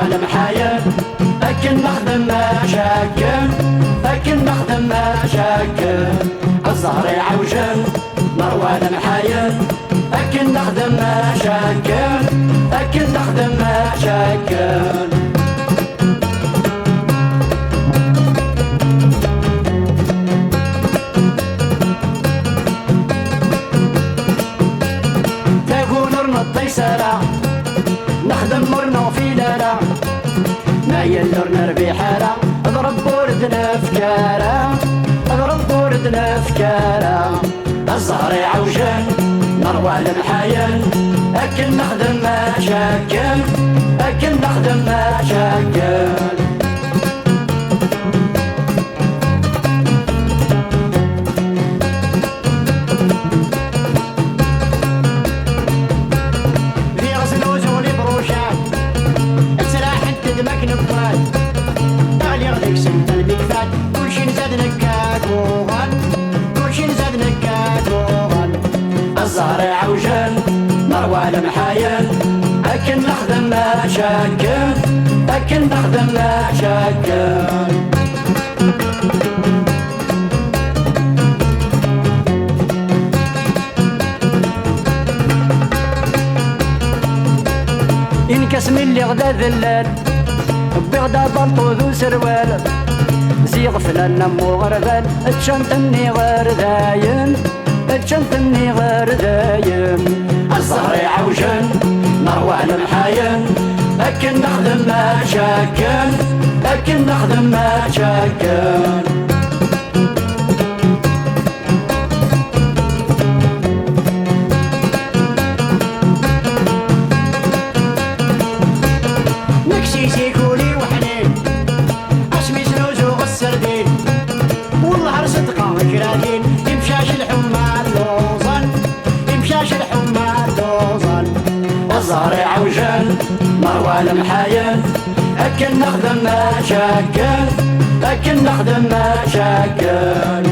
نروى محايل أكن نخدم مشاكل أكن نخدم مشاكل الزهر عوجل نروى محايل أكن نخدم مشاكل أكن نخدم مشاكل الطيسرة نخدم مرنا في لالا ما يلرنا ربي حالة اضرب بورد الافكارة اضرب بورد الافكارة الزهر عوجل نروى المحايل اكل نخدم مشاكل اكل نخدم مشاكل الزهر عوجل نروى المحايل أكن نخدم مشاكل أكن نخدم مشاكل ينكسم اللي غدا ذلال بغدا بلطو ذو سروال زيغ فلان نمو غربال تشنطني غير داين تشنطني غير دايم الزهر عوجل نروى المحايل أكن نخدم مشاكل أكن نخدم مشاكل نكسي سيكولي وحنين اسمي زنوزو السردين والله صدقه كرادين يمشاش الحمى الزهر عوجل نروى المحايل أكن نخدم مشاكل أكن نخدم مشاكل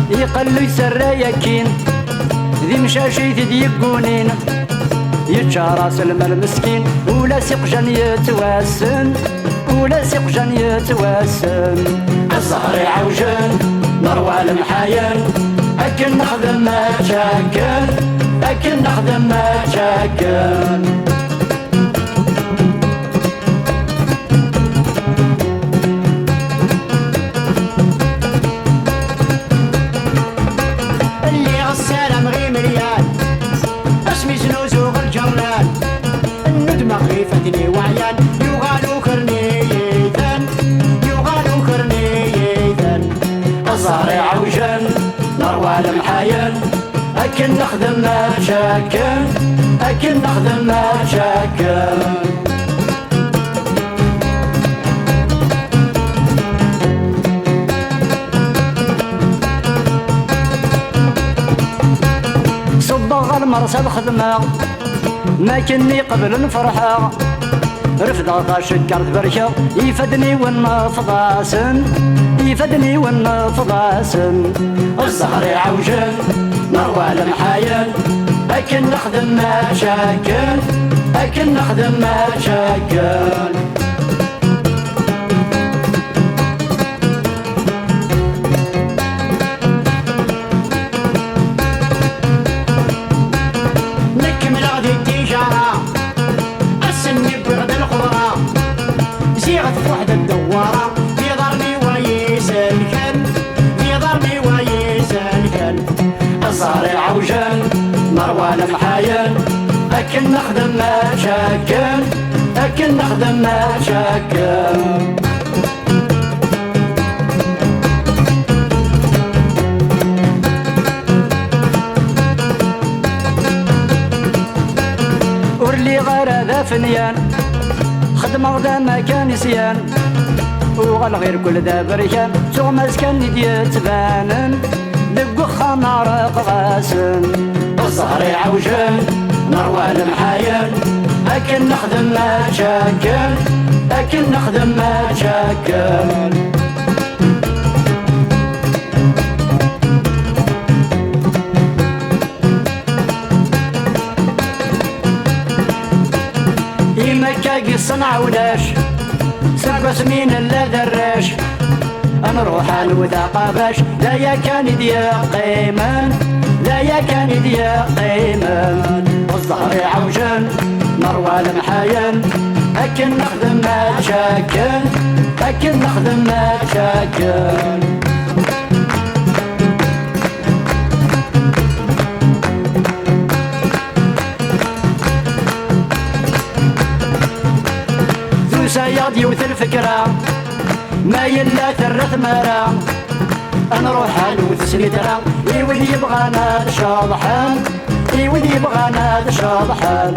يقلو يسرى يكين ذي مشاشي تديقونين يتشاراس المسكين ولا سقجن يتواسن ولا سقجن يتواسن الزهر عوجل نروى المحايل أكن نخدم مشاكل أكن نخدم مشاكل اللي غسالة مغي مريال اسمي زنوزو الجرلال الندمة خيفتني وعيان يغالو كرنيثن يغالو كرنيثن الزهر عوجل نروى المحايل أكن نخدم مشاكل أكن نخدم مشاكل صبغ المرسى الخدمة ما كني قبل نفرحة رفضة شكرت بركة يفدني والنفضاسن يفدني والنفضاسن الزهر عوجل نروى المحايل أكن نخدم مشاكل أكن نخدم مشاكل نكمل غدي التجارة السني بغد الخضرة زيغت في وحدة الدوارة في ضربي ويسلكن في ضربي ويسلكن الزهر عوجل نروى المحايل أكن نخدم مشاكل أكن نخدم مشاكل ورلي غير هذا فنيان خدمة غدا ما كان نسيان وغل غير كل ذا بريان سوغ مسكن يتبانن دق خمارق غاسن الزهر عوجل نروى المحايل أكن نخدم مشاكل أكن نخدم مشاكل قسمين لا دراش نروح الوثاقة لا يا كان ديا قيمن لا يا كان ديا قيمن الظهر عوجن نروى المحاين أكن نخدم ما تشاكل أكن نخدم ما تشاكل ذو سياض يوث الفكرة ما يلا ثرث مرا نروح الوث سنيترا يولي يبغانا شاضحان يولي يبغانا شاضحان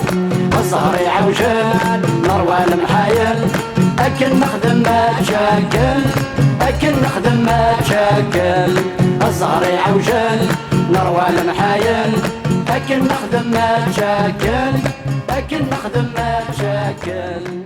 الزهر يعوجن نروى المحايل أكن نخدم ما تشاكل أكن نخدم ما تشاكل الزهر يعوجن نروى المحايل أكن نخدم ما تشاكل أكن نخدم ما تشاكل